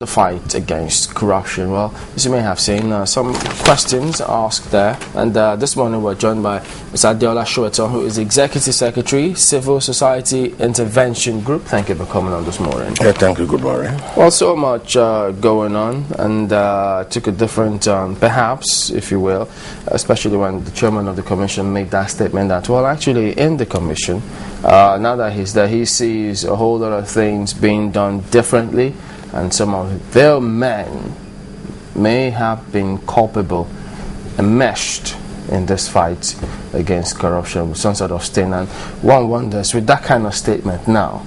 The fight against corruption. Well, as you may have seen, some questions asked there, and this morning we're joined by Mr. Adeola Soetan, who is Executive Secretary, Civil Society Intervention Group. Thank you for coming on this morning. Yeah, thank you. Good morning. Well, so much going on, and took a different, perhaps, if you will, especially when the chairman of the commission made that statement that, well, actually, in the commission, now that he's there, he sees a whole lot of things being done differently. And some of their men may have been culpable, enmeshed in this fight against corruption with some sort of stain. And one wonders, with that kind of statement now,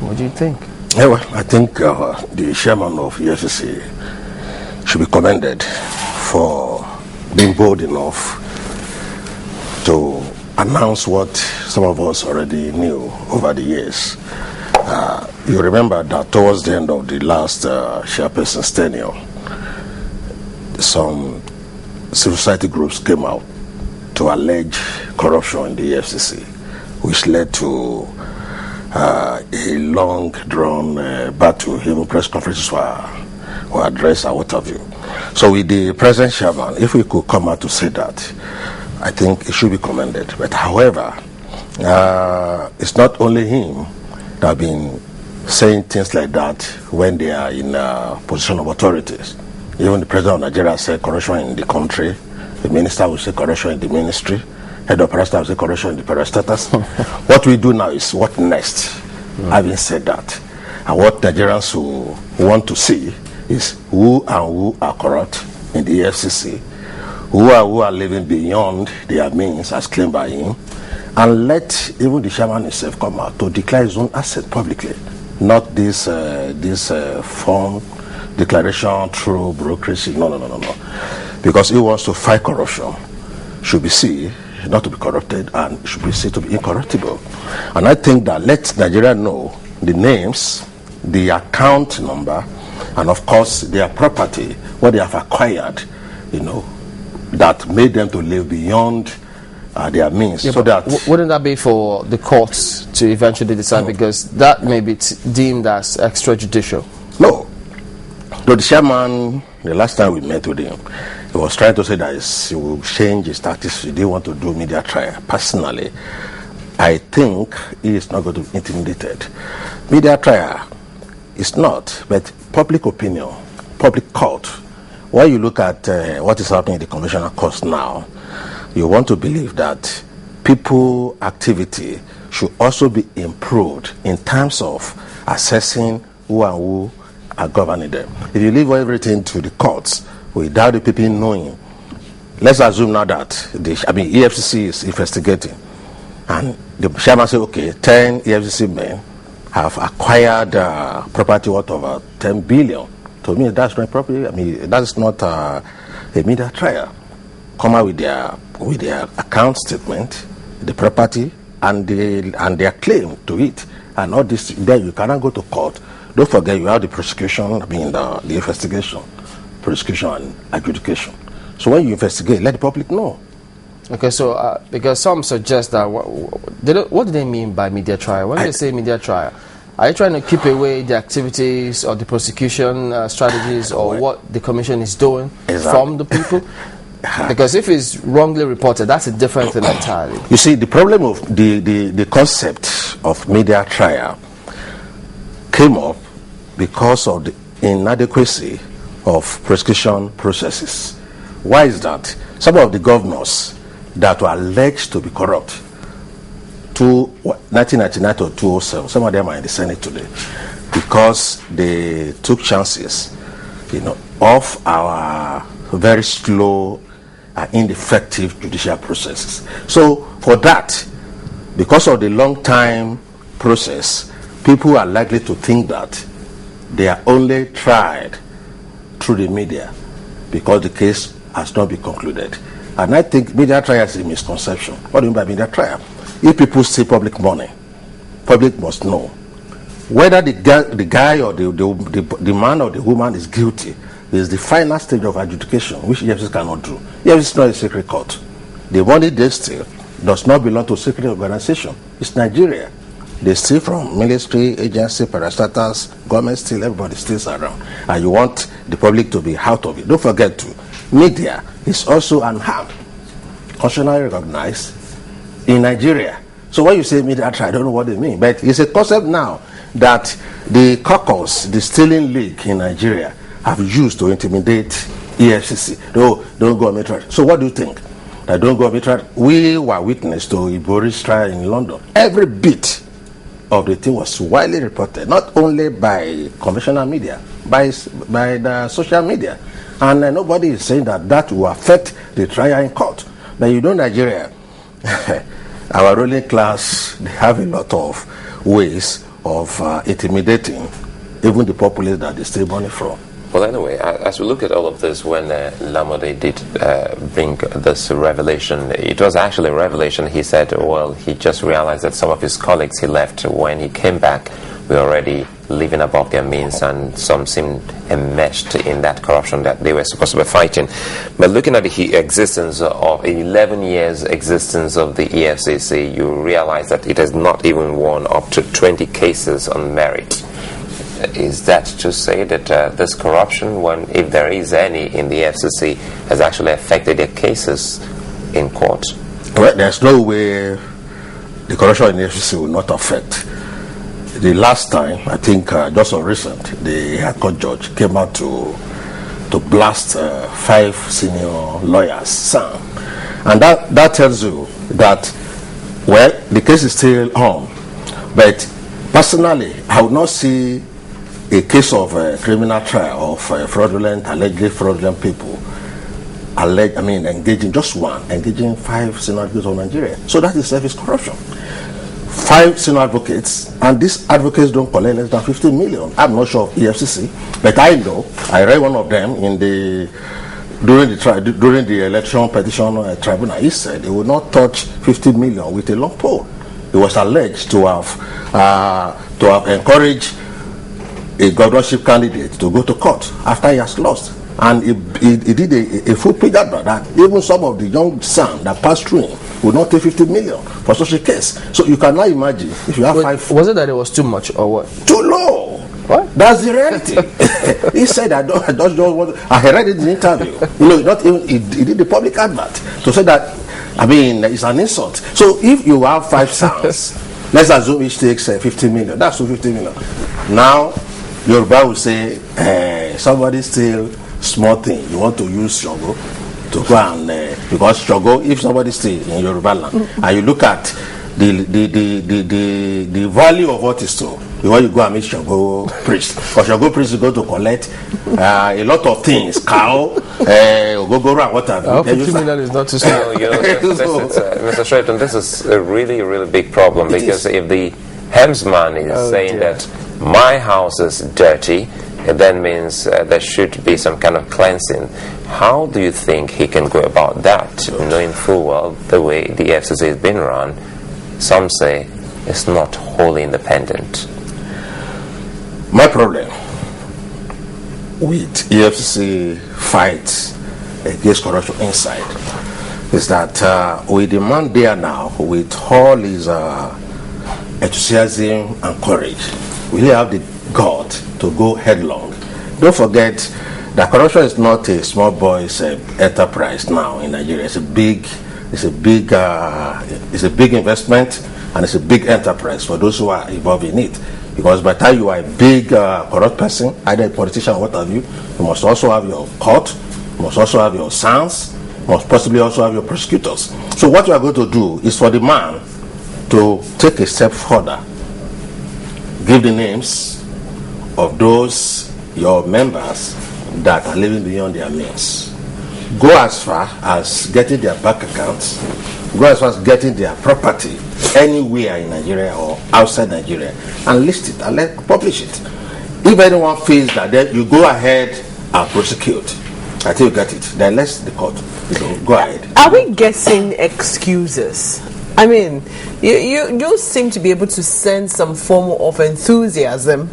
what do you think? Yeah, well, I think the chairman of EFCC should be commended for being bold enough to announce what some of us already knew over the years. You remember that towards the end of the last chairperson's tenure, some civil society groups came out to allege corruption in the EFCC, which led to a long-drawn battle. Even press conferences were addressed and what have you. So with the present chairman, if we could come out to say that, I think it should be commended. But however, it's not only him that have been saying things like that when they are in a position of authorities. Even the president of Nigeria said corruption in the country. The minister will say corruption in the ministry. Head of parastatus will say corruption in the parastatus. What we do now is what next. Having said that, and what Nigerians who want to see is who are corrupt in the EFCC, who are living beyond their means as claimed by him, and let even the chairman himself come out to declare his own asset publicly. Not this form declaration through bureaucracy. No. Because he wants to fight corruption, should be seen not to be corrupted and should be seen to be incorruptible. And I think that let Nigeria know the names, the account number, and of course their property, what they have acquired, that made them to live beyond their means. Yeah, so that wouldn't that be for the courts to eventually decide, because that may be deemed as extrajudicial? No. The chairman, the last time we met with him, he was trying to say that he will change his tactics. He didn't want to do media trial. Personally, I think he is not going to be intimidated. Media trial is not, but public opinion, public court. When you look at what is happening in the conventional courts now, you want to believe that people activity should also be improved in terms of assessing who and who are governing them. If you leave everything to the courts without the people knowing, let's assume now that EFCC is investigating, and the chairman say, okay, 10 EFCC men have acquired property worth over 10 billion. To me, that's not property. That is not a media trial. Come out with their account statement, the property, and their claim to it, and all this. Then you cannot go to court. Don't forget, you have the prosecution, the investigation, prosecution and adjudication. So when you investigate, let the public know. Okay, so because some suggest that what do they mean by media trial? When they say media trial, are you trying to keep away the activities or the prosecution strategies or what the commission is doing from the people? Because if it's wrongly reported, that's a different thing entirely. You see, the problem of the concept of media trial came up because of the inadequacy of prosecution processes. Why is that? Some of the governors that were alleged to be corrupt, 1999 to 2007, some of them are in the Senate today, because they took chances, of our very slow and ineffective judicial processes. So for that, because of the long time process, people are likely to think that they are only tried through the media because the case has not been concluded. And I think media trial is a misconception. What do you mean by media trial? If people see public money, public must know whether the guy or the man or the woman is guilty. Is the final stage of adjudication, which EFCC cannot do. EFCC is not a secret court. The money they steal does not belong to a secret organization. It's Nigeria. They steal from military, agency, parastatals, government steal, everybody steals around. And you want the public to be out of it. Don't forget to, media is also an arm, constitutionally recognized in Nigeria. So when you say media, I don't know what they mean. But it's a concept now that the caucus, the stealing league in Nigeria, have used to intimidate EFCC. Don't go on military. So what do you think? That don't go on military? We were witness to Ibori's trial in London. Every bit of the thing was widely reported, not only by conventional media, by the social media. And nobody is saying that will affect the trial in court. But you know Nigeria, our ruling class, they have a lot of ways of intimidating even the populace that they steal money from. Well, anyway, as we look at all of this, when Lamode did bring this revelation, it was actually a revelation. He said, well, he just realized that some of his colleagues he left, when he came back, were already living above their means, and some seemed enmeshed in that corruption that they were supposed to be fighting. But looking at the existence of 11 years existence of the EFCC, you realize that it has not even won up to 20 cases on merit. Is that to say that this corruption, if there is any in the FCC, has actually affected their cases in court? Well, there's no way the corruption in the FCC will not affect. The last time, I think just on recent, the High Court judge came out to blast 5 senior lawyers' son. And that tells you that, well, the case is still on. But personally, I would not see a case of criminal trial of allegedly fraudulent people, engaging 5 senior advocates of Nigeria. So that itself is corruption. 5 senior advocates, and these advocates don't collect less than 15 million. I'm not sure of EFCC, but I know, I read one of them during the election petition tribunal. He said he would not touch 15 million with a long pole. He was alleged to have encouraged a governorship candidate to go to court after he has lost, and he did a full page advert that even some of the young son that passed through him would not take 50 million for such a case. So you can now imagine if you have 5. Was it that it was too much or what? Too low. What? That's the reality. He said, I don't want. I read it in the interview. Not even he did the public advert to say that. It's an insult. So if you have 5 sons, let's assume each takes 15 million. That's 250 million. Now, Yoruba will say, somebody steal small thing. You want to use Shogo to go and because Shogo, if somebody steal in Yoruba land, and you look at the value of what is stolen, you want to go and meet Shogo priest. For Shogo priest, you go to collect a lot of things, cow, ogogoro, and what have you. 50 million is not too small. Mr. Soetan, this is a really, really big problem, because if the helmsman is saying that my house is dirty, it then means there should be some kind of cleansing. How do you think he can go about that, knowing full well the way the FCC has been run? Some say it's not wholly independent. My problem with EFCC fights against corruption inside is that we demand there now, with all his enthusiasm and courage, we have the God to go headlong. Don't forget that corruption is not a small boy's enterprise now in Nigeria. It's a big investment, and it's a big enterprise for those who are involved in it. Because by the time you are a big corrupt person, either a politician or what have you, you must also have your court, you must also have your sons, you must possibly also have your prosecutors. So what you are going to do is for the man to take a step further, give the names of those your members that are living beyond their means. Go as far as getting their bank accounts, go as far as getting their property anywhere in Nigeria or outside Nigeria, and list it and publish it. If anyone feels that, then you go ahead and prosecute until you get it. Then let the court go ahead. Are we guessing excuses? I mean, you seem to be able to sense some form of enthusiasm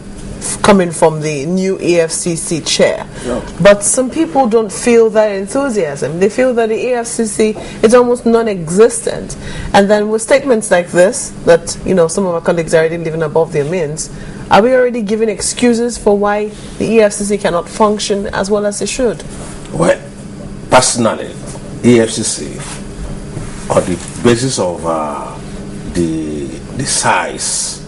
coming from the new EFCC chair. Yeah. But some people don't feel that enthusiasm. They feel that the EFCC is almost non-existent. And then with statements like this, that some of our colleagues are already living above their means, are we already giving excuses for why the EFCC cannot function as well as it should? Well, personally, EFCC, on the basis of the size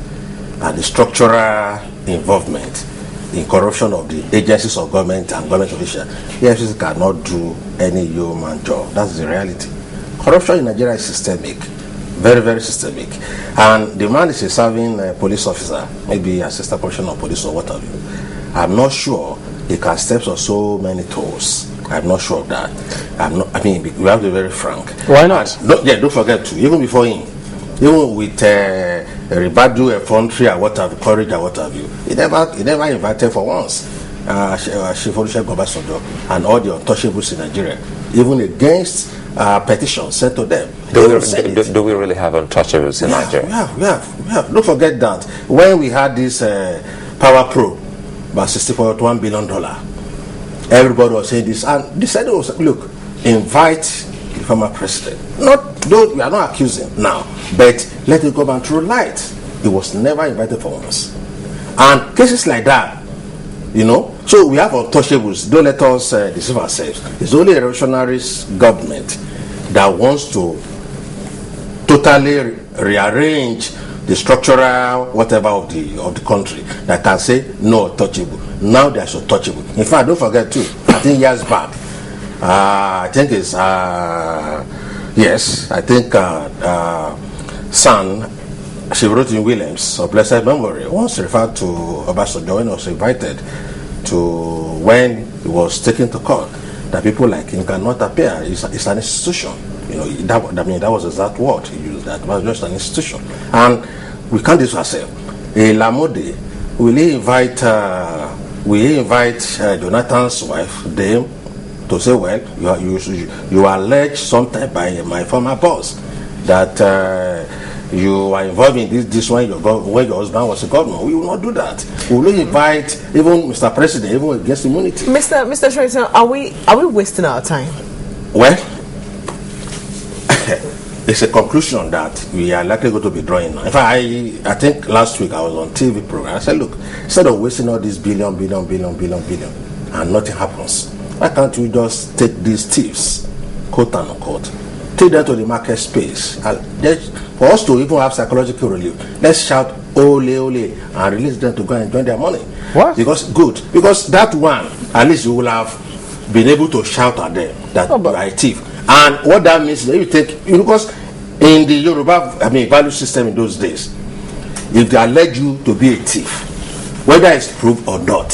and the structural involvement in corruption of the agencies of government and government officials, EFCC cannot do any human job. That's the reality. Corruption in Nigeria is systemic, very, very systemic. And the man is a serving police officer, maybe assistant commissioner of police or what have you. I'm not sure he can step on so many toes. I'm not sure of that. We have to be very frank. Why not? Don't forget to, even before him, even with Ribadu, Effrontery, or what have you, Courage, or what have you, he never invited for once Shifolushe Obasanjo and all the untouchables in Nigeria, even against petitions sent to them. Do we really have untouchables in Nigeria? We have. Don't forget that when we had this power probe, about $64.1 billion, everybody was saying this, and they said, look, invite the former president. We are not accusing now, but let it come and through light. He was never invited for once. And cases like that, so we have untouchables. Don't let us deceive ourselves. It's only a revolutionary government that wants to totally rearrange the structural whatever of the country that can say no untouchable. Now there's untouchable. In fact, don't forget too, I think years back, Son, she wrote in Williams of blessed memory, once referred to Obasanjo when he was invited to, when he was taken to court, that people like him cannot appear. It's an institution. That was the exact word he used. That was just an institution, and we can't do this ourselves. Lamode, will he invite Jonathan's wife, Dame, to say, well, you alleged sometime by my former boss that you were involved in this when your husband was a governor. We will not do that. We will invite even Mr. President, even against immunity. Mr. Soetan, are we wasting our time? Well, it's a conclusion that we are likely going to be drawing now. In fact, I think last week I was on TV program. I said, look, instead of wasting all this billion, and nothing happens, why can't we just take these thieves, quote unquote, take them to the market space, and for us to even have psychological relief, let's shout ole ole and release them to go and enjoy their money. What? Because that one, at least you will have been able to shout at them that you are a thief. And what that means is that you take, because in the Yoruba value system in those days, if they allege you to be a thief, whether it's proved or not,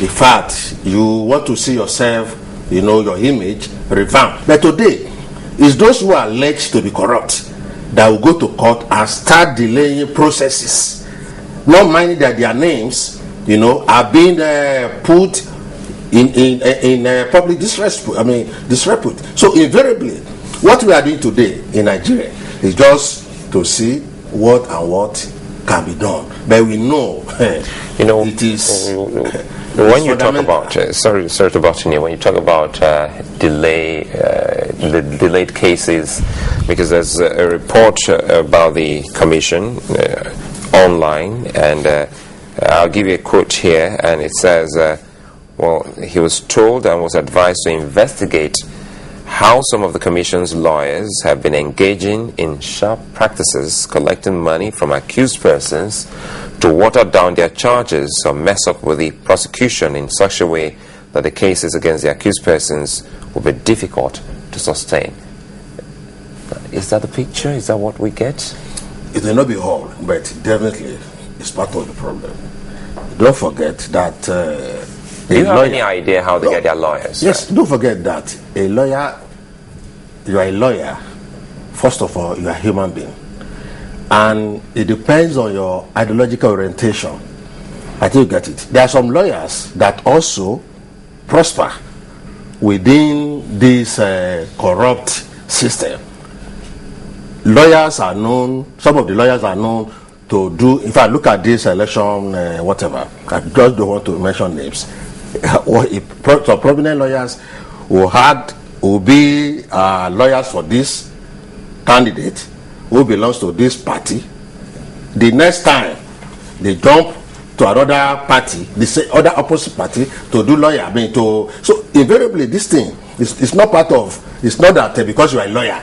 in fact, you want to see yourself, your image revamped. But today, it's those who are alleged to be corrupt that will go to court and start delaying processes, not minding that their names, are being put in public disrepute. So invariably, what we are doing today in Nigeria is just to see what can be done. But we know, it is. When you talk about, sorry to butt in here, when you talk about delayed cases, because there's a report about the commission online, and I'll give you a quote here, and it says, he was told and was advised to investigate how some of the commission's lawyers have been engaging in sharp practices, collecting money from accused persons to water down their charges or mess up with the prosecution in such a way that the cases against the accused persons will be difficult to sustain. Is that the picture? Is that what we get? It may not be all, but definitely it's part of the problem. Don't forget that do you have any idea how they get their lawyers? Yes, right? Don't forget that you are a lawyer. First of all, you are a human being. And it depends on your ideological orientation. I think you get it. There are some lawyers that also prosper within this corrupt system. Lawyers are known, some of the lawyers are known to do, in fact, look at this election, whatever, I just don't want to mention names. Some prominent lawyers will be lawyers for this candidate who belongs to this party. The next time they jump to another party, the other opposite party, to do lawyer. So invariably this thing is not part of. It's not that because you are a lawyer,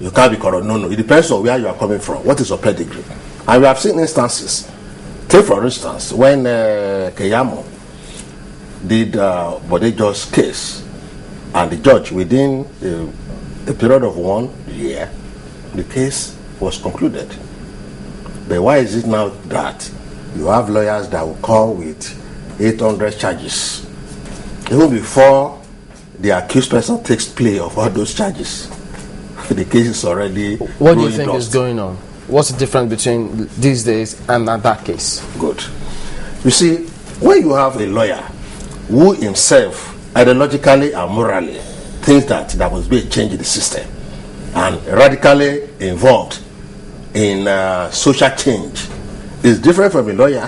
you can't be corrupt. No. It depends on where you are coming from. What is your pedigree? And we have seen instances. Take for instance when Keyamo did Bodejo's case, and the judge within a period of 1 year, the case was concluded. But why is it now that you have lawyers that will come with 800 charges even before the accused person takes play of all those charges? The case is already. What do you think is going on? What's the difference between these days and that case? Good. You see, when you have a lawyer who himself ideologically and morally thinks that there must be a change in the system and radically involved in social change, is different from a lawyer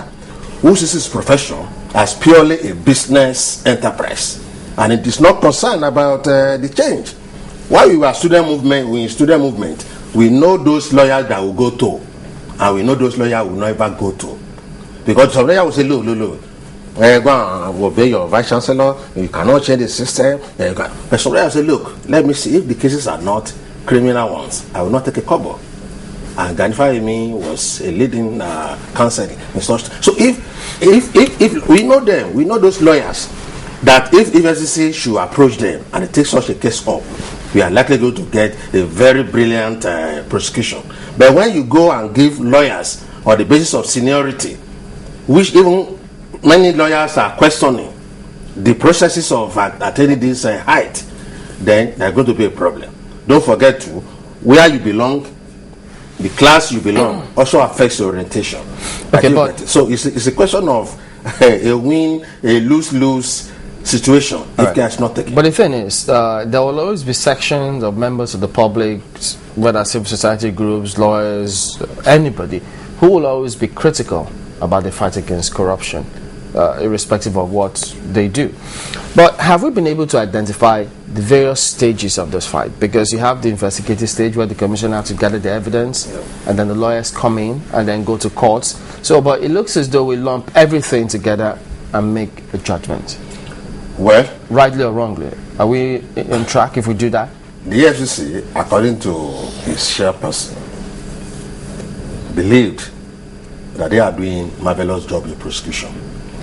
who sees his profession as purely a business enterprise and it is not concerned about the change. While we were in student movement, we know those lawyers that will go to, and we know those lawyers will never go to, because some lawyers will say, look, go and obey your vice chancellor, you cannot change the system. But some lawyers say, look, let me see, if the cases are not criminal ones, I will not take a kobo. And Ganifayemi was a leading counsel in such. So if we know them, we know those lawyers, that if EFCC should approach them and they take such a case up, we are likely going to get a very brilliant prosecution. But when you go and give lawyers on the basis of seniority, which even many lawyers are questioning the processes of attaining this height, then there's going to be a problem. Don't forget to where you belong. The class you belong also affects your orientation. Okay, but so it's a question of a lose-lose situation if care is not taken. But the thing is, there will always be sections of members of the public, whether civil society groups, lawyers, anybody, who will always be critical about the fight against corruption, irrespective of what they do. But have we been able to identify the various stages of this fight? Because you have the investigative stage where the commission has to gather the evidence, and then the lawyers come in and then go to courts. So, but it looks as though we lump everything together and make a judgment. Well, rightly or wrongly, are we on track if we do that? The EFCC, according to his chairperson, believed that they are doing marvelous job in prosecution.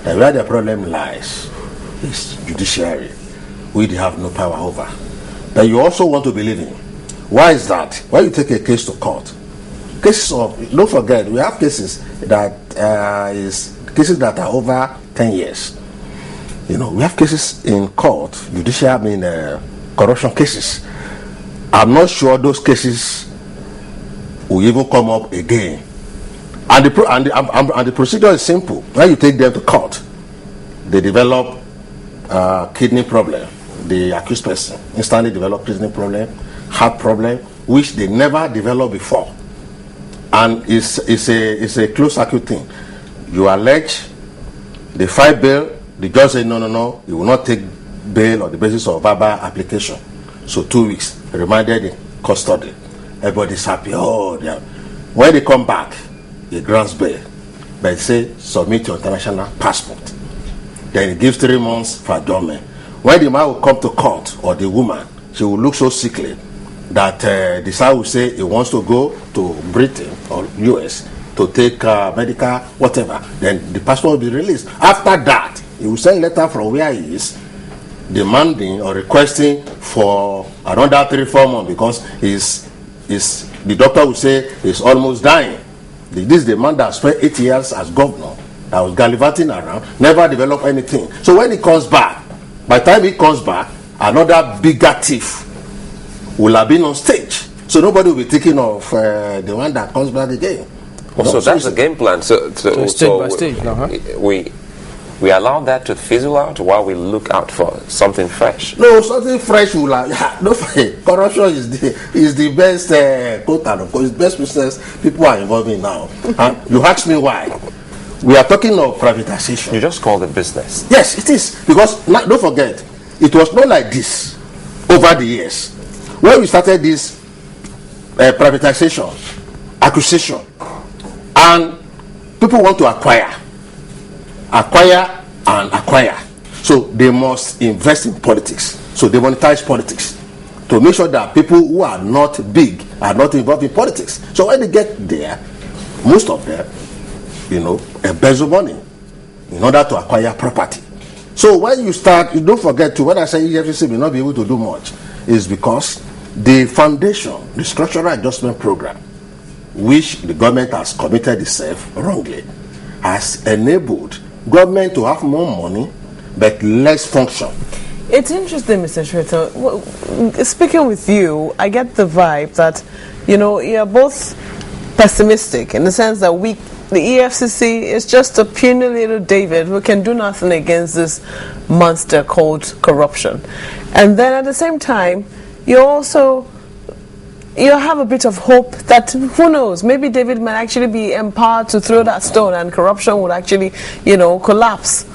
And where the problem lies is judiciary, we have no power over. But you also want to believe in. Why is that? When you take a case to court, cases of, don't forget, we have cases that are over 10 years. You know, we have cases in court, judiciary, corruption cases. I'm not sure those cases will even come up again. And the procedure is simple. When you take them to court, they develop kidney problem. The accused person instantly develop kidney problem, heart problem, which they never developed before. And it's a closed circuit thing. You allege, they file bail, the judge say no, you will not take bail on the basis of verbal application. So 2 weeks, remanded in custody. Everybody's happy. Oh, yeah. When they come back, he grants bail, but he say submit your international passport. Then he gives 3 months for adjournment. When the man will come to court, or the woman, she will look so sickly that the sir will say he wants to go to Britain or US to take medical whatever. Then the passport will be released. After that, he will send a letter from where he is, demanding or requesting for another 3-4 months because the doctor will say he's almost dying. This is the man that spent 8 years as governor, that was gallivanting around, never developed anything. So when he comes back, by the time he comes back, another bigger thief will have been on stage. So nobody will be thinking of the one that comes back again. So that's the game plan. So stage by stage now, huh? we allow that to fizzle out while we look out for something fresh. No, something fresh will no, corruption is the best quote and it's the best business people are involved in now. And you ask me why. We are talking of privatization. You just called it business. Yes, it is. Because don't forget, it was not like this over the years. When we started this privatization, acquisition, and people want to acquire and acquire. So they must invest in politics. So they monetize politics to make sure that people who are not big are not involved in politics. So when they get there, most of them, embezzle money in order to acquire property. So when you start, you don't forget to, when I say EFCC may not be able to do much, is because the foundation, the structural adjustment program, which the government has committed itself wrongly, has enabled government to have more money but less function. It's interesting, Mr. Soetan. Speaking with you, I get the vibe that, you're both pessimistic in the sense that the EFCC is just a puny little David who can do nothing against this monster called corruption. And then at the same time, you have a bit of hope that, who knows, maybe David might actually be empowered to throw that stone and corruption would actually, collapse.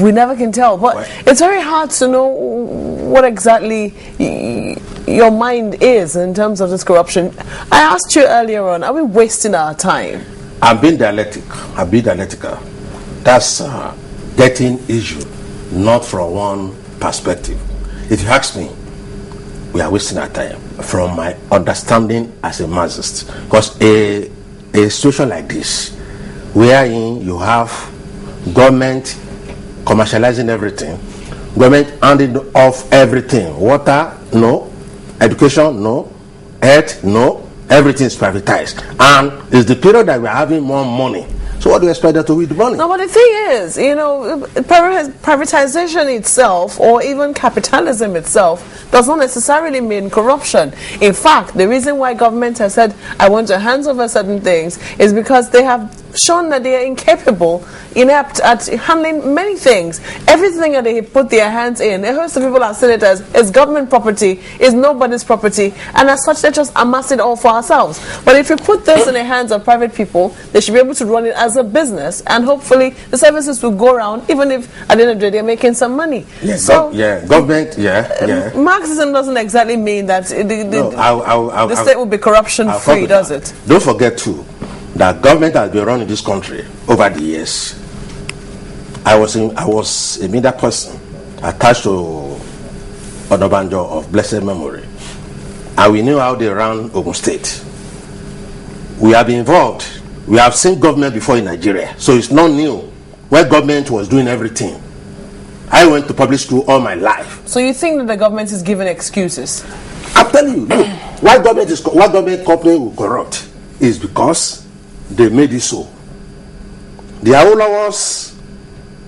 We never can tell. But it's very hard to know what exactly your mind is in terms of this corruption. I asked you earlier on, are we wasting our time? I'm being dialectical. That's getting issue, not from one perspective. If you ask me, we are wasting our time from my understanding as a Marxist. Because a situation like this, wherein you have government commercializing everything, government handing off everything, water, no, education, no, health, no, everything is privatized. And it's the period that we're having more money. So what do you expect them to do with the money? No, but the thing is, privatization itself or even capitalism itself does not necessarily mean corruption. In fact, the reason why government has said, I want to hand over certain things is because they have shown that they are incapable, inept at handling many things. Everything that they put their hands in, a host of people have seen it as is government property, is nobody's property, and as such they just amass it all for ourselves. But if you put this in the hands of private people, they should be able to run it as a business, and hopefully the services will go around, even if at the end of the day they're making some money. Yes, so, government, Marxism doesn't exactly mean that the state will be corruption free, does it? Don't forget too that government has been running this country over the years. I was a media person attached to Onabanjo of blessed memory, and we knew how they ran Ogun State. We have been involved. We have seen government before in Nigeria, so it's not new where government was doing everything. I went to public school all my life. So you think that the government is giving excuses? I'm telling you, look, why government company will corrupt is because they made it so. The Adeola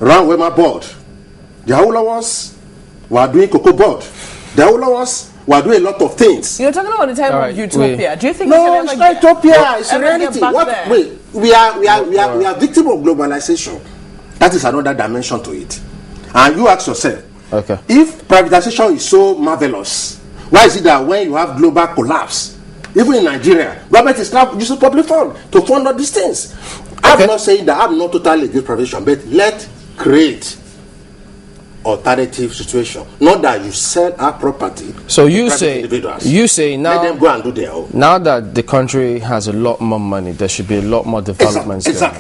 ran Wema board. The Adeola were doing cocoa board. The Adeola were doing a lot of things. You're talking about the time of utopia. Do you think no, it's not utopia, it's reality. We are victim of globalization. That is another dimension to it. And you ask yourself, if privatization is so marvelous, why is it that when you have global collapse, even in Nigeria, government is now using public fund to fund all these things? I'm not saying that I'm not totally against privatization, but let's create alternative situation, not that you sell our property. So you say now let them go and do their own. Now that the country has a lot more money, there should be a lot more developments. Exactly.